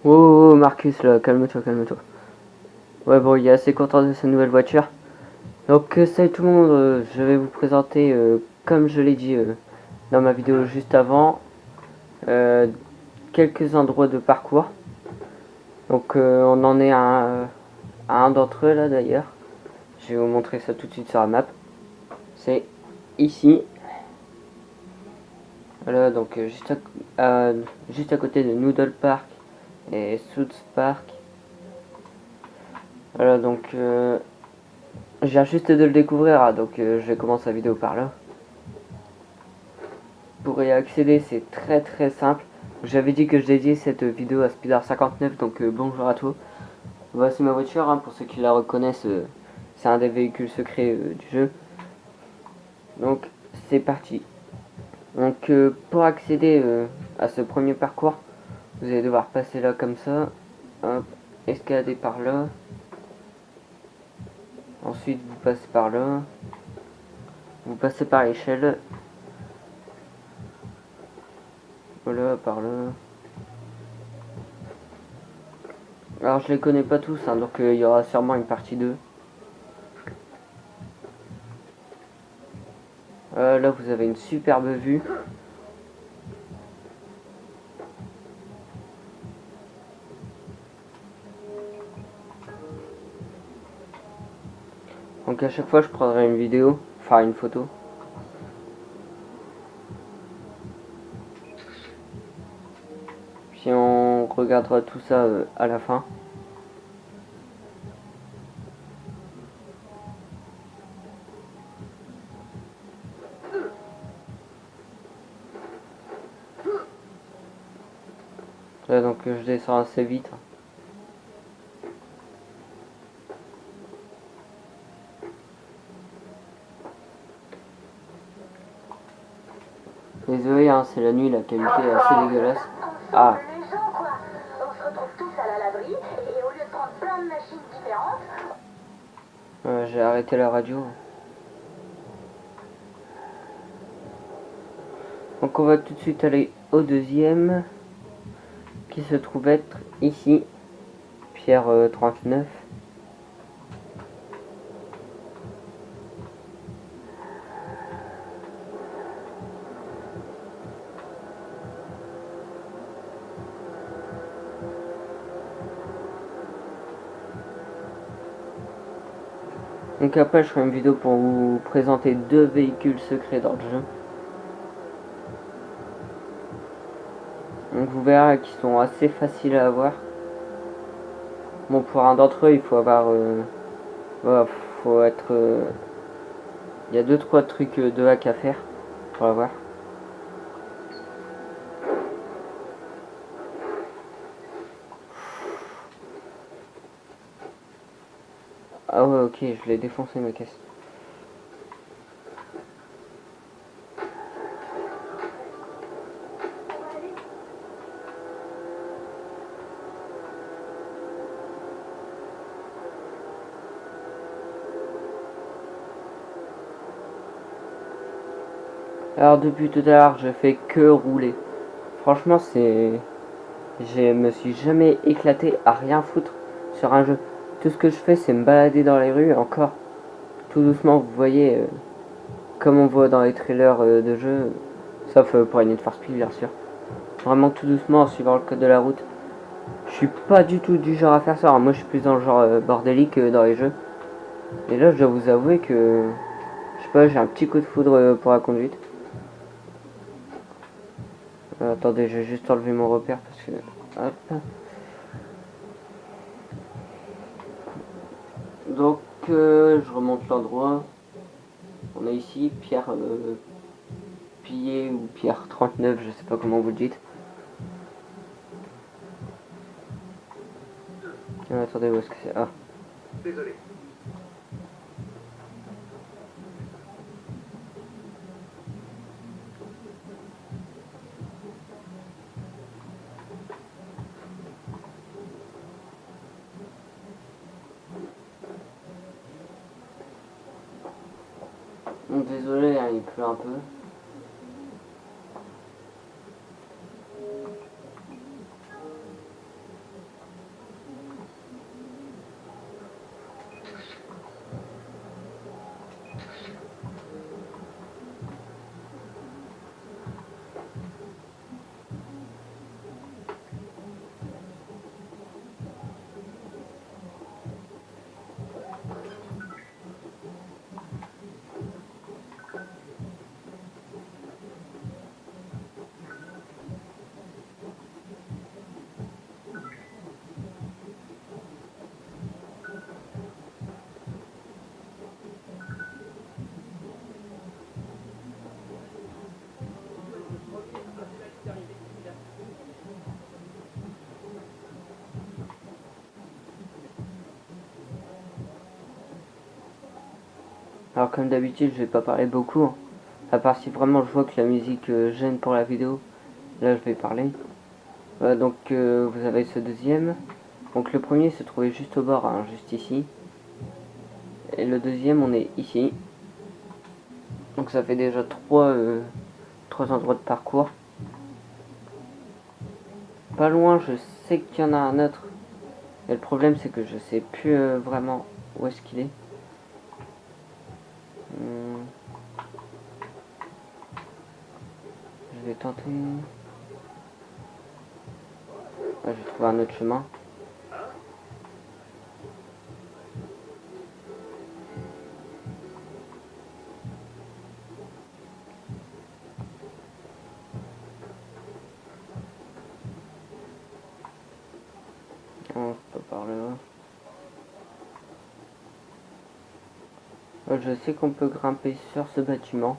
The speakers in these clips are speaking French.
Oh, Marcus, là, calme-toi, calme-toi. Ouais, bon, il est assez content de sa nouvelle voiture. Donc, salut tout le monde, je vais vous présenter, comme je l'ai dit dans ma vidéo juste avant, euh, quelques endroits de parcours. Donc, on en est à un d'entre eux, là, d'ailleurs. Je vais vous montrer ça tout de suite sur la map. C'est ici. Voilà, donc juste à côté de Noodle Park et South Park. Voilà, donc je viens juste de le découvrir, hein, donc je vais commencer la vidéo par là. Pour y accéder, c'est très très simple. J'avais dit que je dédiais cette vidéo à Spider 59, donc bonjour à tous. Voici ma voiture, hein, pour ceux qui la reconnaissent, c'est un des véhicules secrets du jeu. Donc c'est parti. Donc pour accéder à ce premier parcours, vous allez devoir passer là comme ça, hop, escalader par là. Ensuite vous passez par là, vous passez par l'échelle. Voilà, par là. Alors je les connais pas tous, hein, donc il y aura sûrement une partie 2. Là vous avez une superbe vue. Donc à chaque fois je prendrai une vidéo, enfin une photo. Puis on regardera tout ça à la fin. Là donc je descends assez vite. Désolé, hein, c'est la nuit, la qualité est assez dégueulasse. Ah, Les gens, quoi. On se retrouve tous à la laverie et au lieu de prendre plein de machines différentes, j'ai arrêté la radio. Donc on va tout de suite aller au deuxième, qui se trouve être ici, Pierre 39. Donc après je ferai une vidéo pour vous présenter deux véhicules secrets dans le jeu. Donc vous verrez qu'ils sont assez faciles à avoir. Bon, pour un d'entre eux il faut avoir... voilà, faut être... il y a 2-3 trucs de hack à faire pour l'avoir. Ah ouais, ok, je l'ai défoncé ma caisse. Alors depuis tout à l'heure je fais que rouler. Franchement je me suis jamais éclaté à rien foutre sur un jeu. Tout ce que je fais c'est me balader dans les rues encore. Tout doucement vous voyez, comme on voit dans les trailers de jeu. Sauf pour Need for Speed bien sûr. Vraiment tout doucement en suivant le code de la route. Je suis pas du tout du genre à faire ça. Alors, moi je suis plus dans le genre bordélique dans les jeux. Et là je dois vous avouer que... Je sais pas, j'ai un petit coup de foudre pour la conduite. Attendez, je vais juste enlever mon repère parce que... Hop. Donc, je remonte l'endroit. On est ici, Pierre Pillet ou Pierre 39, je sais pas comment vous le dites. Attendez, où est-ce que c'est? Ah. Désolé. Bon, désolé, hein, il pleut un peu. Alors comme d'habitude, je vais pas parler beaucoup, hein. À part si vraiment je vois que la musique gêne pour la vidéo, là je vais parler. Donc vous avez ce deuxième. Donc le premier se trouvait juste au bord, hein, juste ici. Et le deuxième, on est ici. Donc ça fait déjà trois endroits de parcours. Pas loin, je sais qu'il y en a un autre. Et le problème, c'est que je sais plus vraiment où est-ce qu'il est. Je vais tenter. Ah, j'ai trouvé un autre chemin. Non, c'est pas par là. Je sais qu'on peut grimper sur ce bâtiment.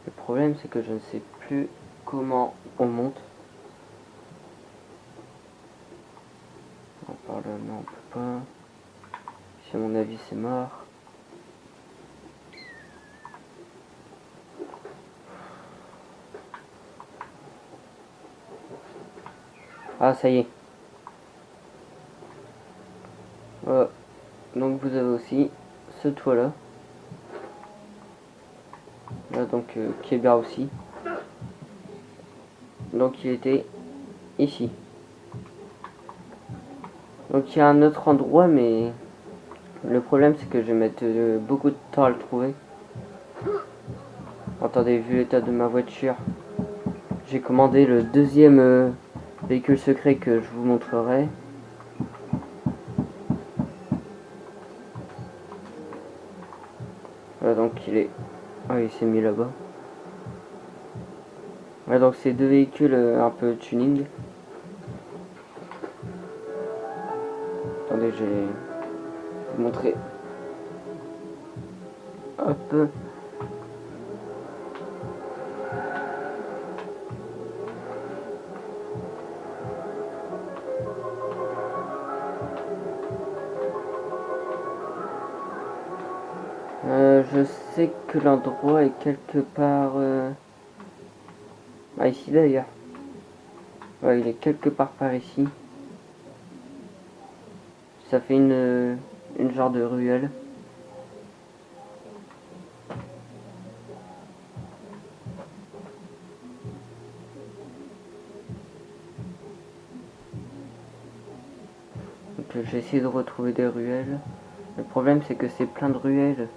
Le problème, c'est que je ne sais plus comment on monte. Par là, non, on peut pas. Si à mon avis, c'est mort. Ah, ça y est. Donc vous avez aussi ce toit là. Là, donc qui est bien aussi. Donc il était ici. Donc il y a un autre endroit, mais le problème c'est que je vais mettre beaucoup de temps à le trouver. Attendez, vu l'état de ma voiture, j'ai commandé le deuxième véhicule secret que je vous montrerai. Voilà, donc il est... Ah, il s'est mis là-bas. Voilà, donc c'est deux véhicules un peu tuning. Attendez, je vais vous montrer. Hop. Je sais que l'endroit est quelque part... Ah, ici d'ailleurs. Ouais, il est quelque part par ici. Ça fait une genre de ruelle. Donc j'ai essayé de retrouver des ruelles. Le problème c'est que c'est plein de ruelles.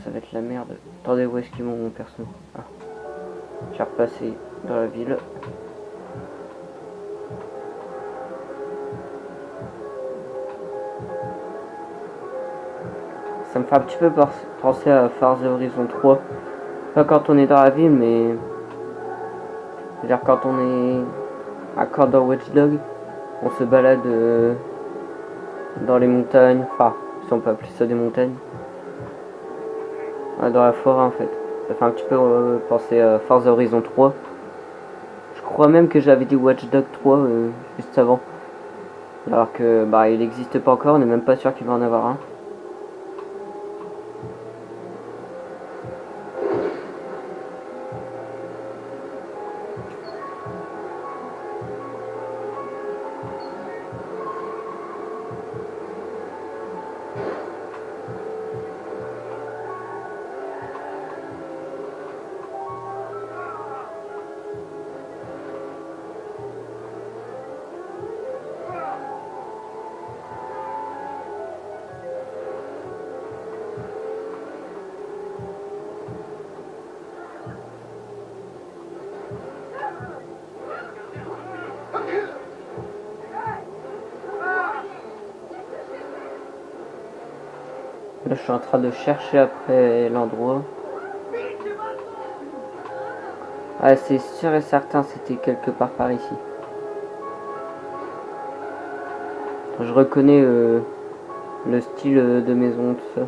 Ça va être la merde. Attendez, où est-ce qu'ils m'ont mon perso? Ah. J'ai repassé dans la ville. Ça me fait un petit peu penser à Forza Horizon 3. Pas quand on est dans la ville, mais... C'est-à-dire quand on est à dans Watch Dogs, on se balade dans les montagnes. Enfin, si on peut appeler ça des montagnes. Dans la forêt en fait. Ça fait un petit peu penser à Forza Horizon 3. Je crois même que j'avais dit Watch Dogs 3 juste avant. Alors que bah il n'existe pas encore, on n'est même pas sûr qu'il va en avoir un. Là, je suis en train de chercher après l'endroit. Ah, c'est sûr et certain, c'était quelque part par ici. Je reconnais le style de maison, tout ça.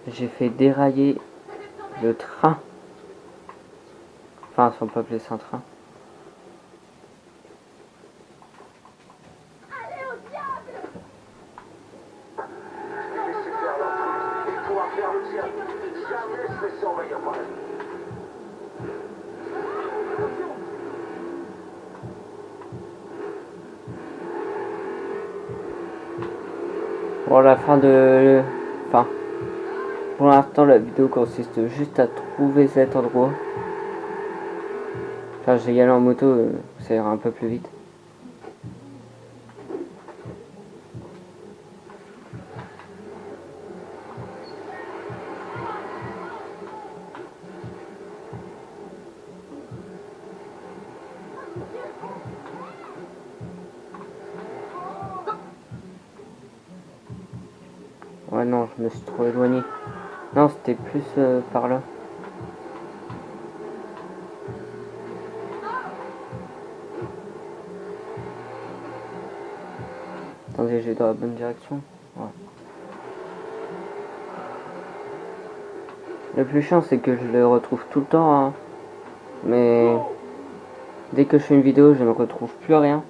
J'ai fait dérailler le train. Enfin, si on peut appeler ça un train. Allez au diable! Jamais je vais surveiller moi. Bon, la fin de... Enfin, pour l'instant, la vidéo consiste juste à trouver cet endroit. Enfin, j'ai y aller en moto, ça ira un peu plus vite. Ouais, non, je me suis trop éloigné. Non, c'était plus par là. Attendez, j'ai dans la bonne direction. Ouais. Le plus chiant, c'est que je le retrouve tout le temps, hein. Mais dès que je fais une vidéo, je ne retrouve plus rien.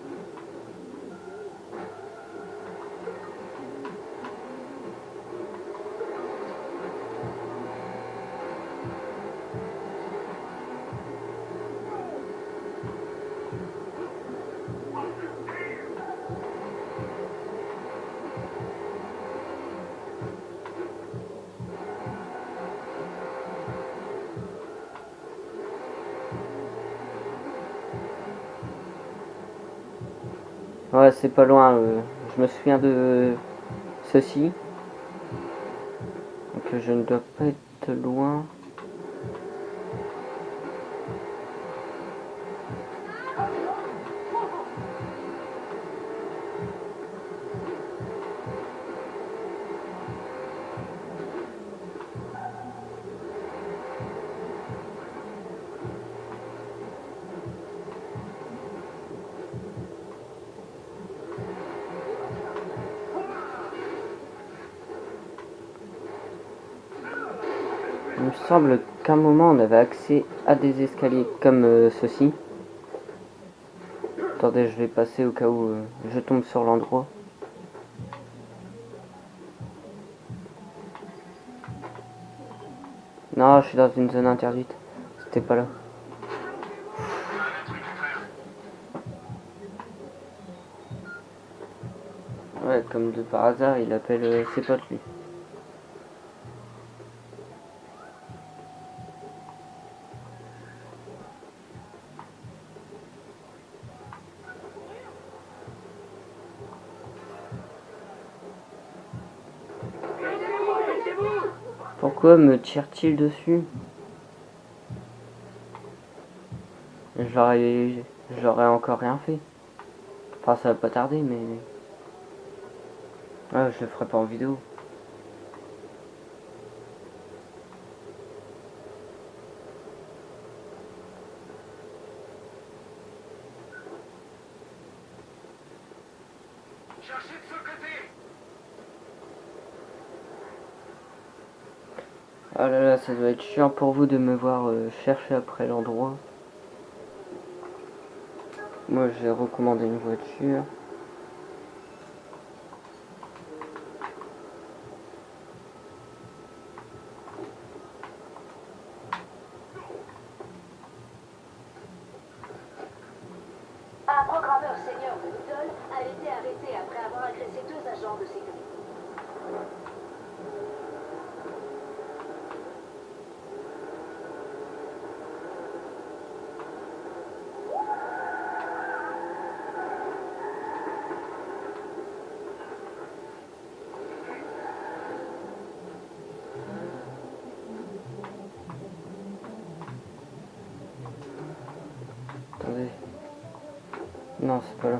Ouais, c'est pas loin. Je me souviens de ceci. Donc je ne dois pas être loin. Il me semble qu'à un moment on avait accès à des escaliers comme ceci. Attendez, je vais passer au cas où je tombe sur l'endroit. Non, je suis dans une zone interdite. C'était pas là. Ouais, comme de par hasard, il appelle ses potes lui. Pourquoi me tire-t-il dessus? J'aurais encore rien fait. Enfin, ça va pas tarder, mais... Ouais, je le ferai pas en vidéo. Cherchez de ce côté. Ah là là, ça doit être chiant pour vous de me voir chercher après l'endroit. Moi, j'ai recommandé une voiture. Un programmeur senior de Lidl a été arrêté après avoir agressé 2 agents de sécurité. Attendez. Non, c'est pas là.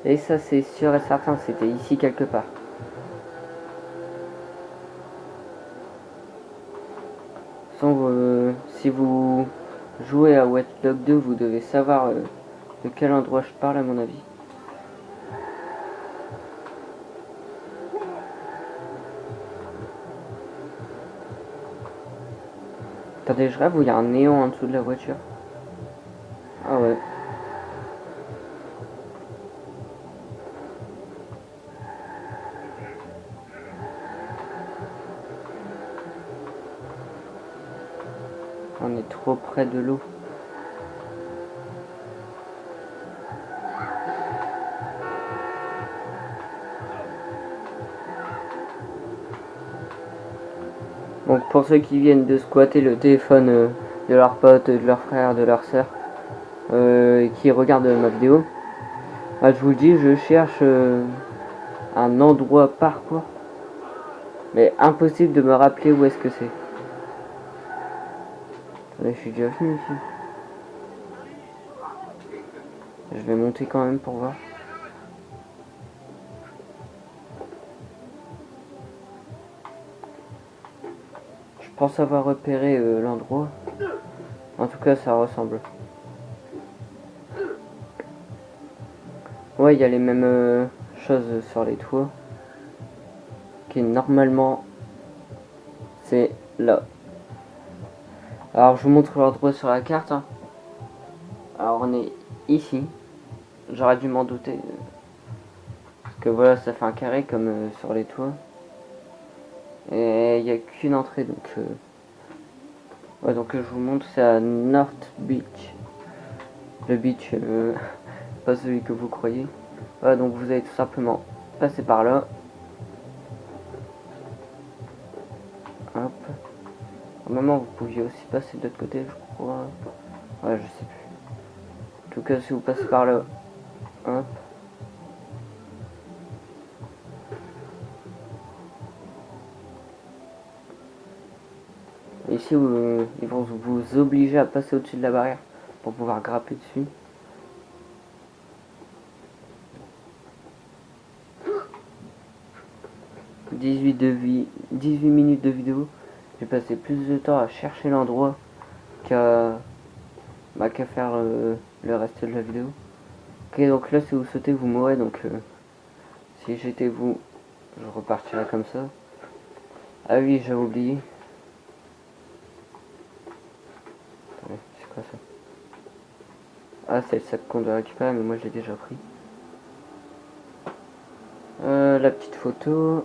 Et ça c'est sûr et certain, c'était ici quelque part. Si vous jouez à Watch Dogs 2, vous devez savoir de quel endroit je parle à mon avis. Attendez, je rêve où il y a un néon en dessous de la voiture. Ah ouais. On est trop près de l'eau. Donc pour ceux qui viennent de squatter le téléphone de leur pote, de leur frère, de leur soeur, et qui regardent ma vidéo, bah, je vous le dis, je cherche un endroit parcours, mais impossible de me rappeler où est-ce que c'est. Attendez, je suis déjà venu ici. Je vais monter quand même pour voir. Je pense avoir repéré l'endroit. En tout cas, ça ressemble. Ouais, il y a les mêmes choses sur les toits. Qui normalement, c'est là. Alors, je vous montre l'endroit sur la carte. Hein. Alors, on est ici. J'aurais dû m'en douter. Parce que voilà, ça fait un carré comme sur les toits. Et il n'y a qu'une entrée, donc... Ouais, donc je vous montre, c'est à North Beach. Le beach, pas celui que vous croyez. Voilà, donc vous allez tout simplement passer par là. Hop. Normalement, vous pouviez aussi passer de l'autre côté, je crois. Ouais, je sais plus. En tout cas, si vous passez par là, hop. Ici, ils vont vous obliger à passer au-dessus de la barrière pour pouvoir grapper dessus. « 18 minutes de vidéo. J'ai passé plus de temps à chercher l'endroit qu'à faire le reste de la vidéo. Ok, donc là, si vous sautez, vous mourrez. Donc, si j'étais vous, je repartirais comme ça. Ah oui, j'avais oublié. Attendez, c'est quoi ça? Ah, c'est le sac qu'on doit récupérer, mais moi, je l'ai déjà pris. La petite photo.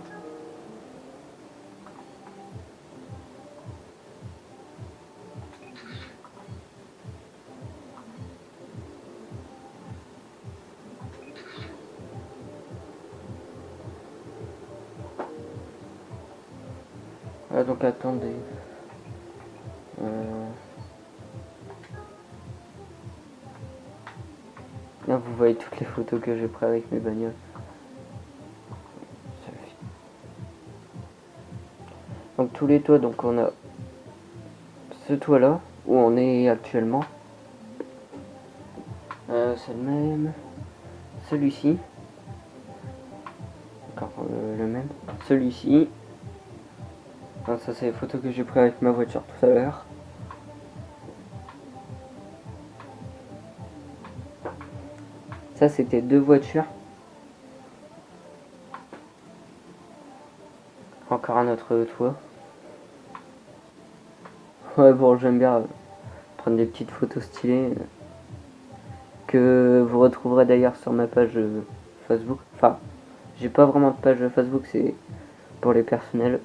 Ah, donc attendez. Là, vous voyez toutes les photos que j'ai prises avec mes bagnoles. Donc tous les toits, donc on a ce toit là où on est actuellement. C'est le même. Celui-ci. Encore le même. Celui-ci. Ça c'est les photos que j'ai prises avec ma voiture tout à l'heure. Ça c'était deux voitures. Encore un autre toit. Ouais bon, j'aime bien prendre des petites photos stylées que vous retrouverez d'ailleurs sur ma page Facebook. Enfin, j'ai pas vraiment de page Facebook, c'est pour les personnels.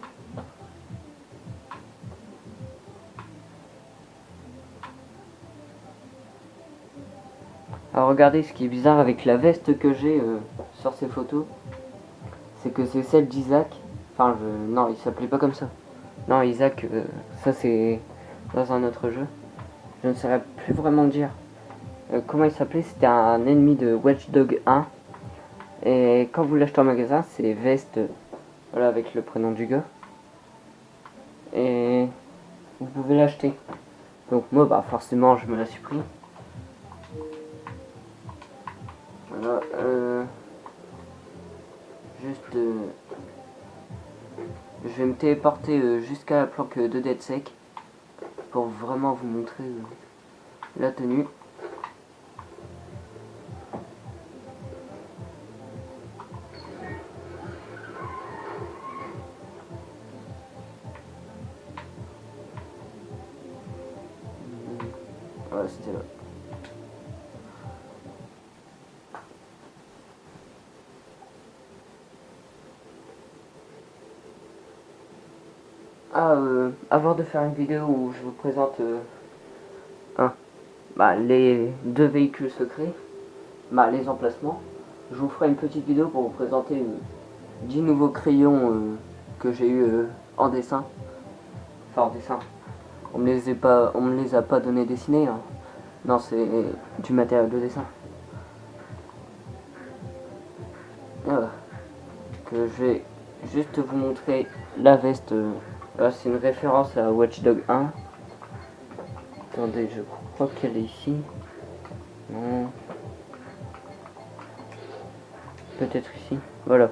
Alors regardez, ce qui est bizarre avec la veste que j'ai sur ces photos, c'est que c'est celle d'Isaac. Enfin, non, il s'appelait pas comme ça. Non, Isaac, ça c'est dans un autre jeu. Je ne saurais plus vraiment dire comment il s'appelait. C'était un ennemi de Watch Dogs 1. Et quand vous l'achetez en magasin, c'est veste, voilà, avec le prénom du gars. Et vous pouvez l'acheter. Donc moi, bah forcément, je me la suis pris. Voilà, Juste, je vais me téléporter jusqu'à la planque de DeadSec pour vraiment vous montrer la tenue. Voilà, c'était là. Avant de faire une vidéo où je vous présente les 2 véhicules secrets, les emplacements, je vous ferai une petite vidéo pour vous présenter 10 nouveaux crayons que j'ai eu en dessin. Enfin en dessin. On me les a pas donné dessinés. Hein. Non, c'est du matériel de dessin. Voilà. Que je vais juste vous montrer la veste. C'est une référence à Watch Dogs 1. Attendez, je crois qu'elle est ici. Non. Peut-être ici. Voilà.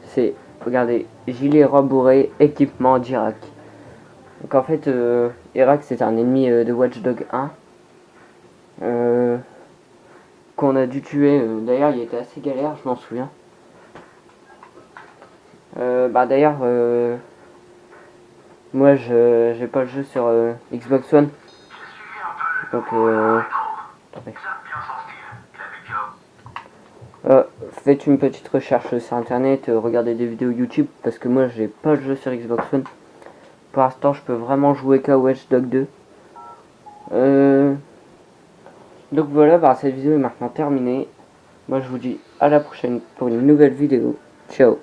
C'est, regardez, gilet rembourré, équipement d'Irak. Donc en fait, Irak c'est un ennemi de Watch Dogs 1. Qu'on a dû tuer. D'ailleurs, il était assez galère, je m'en souviens. D'ailleurs, moi j'ai pas le jeu sur Xbox One. Donc, faites une petite recherche sur internet, regardez des vidéos YouTube parce que moi j'ai pas le jeu sur Xbox One. Pour l'instant, je peux vraiment jouer qu'à Watch Dogs 2. Donc voilà, cette vidéo est maintenant terminée. Moi je vous dis à la prochaine pour une nouvelle vidéo. Ciao.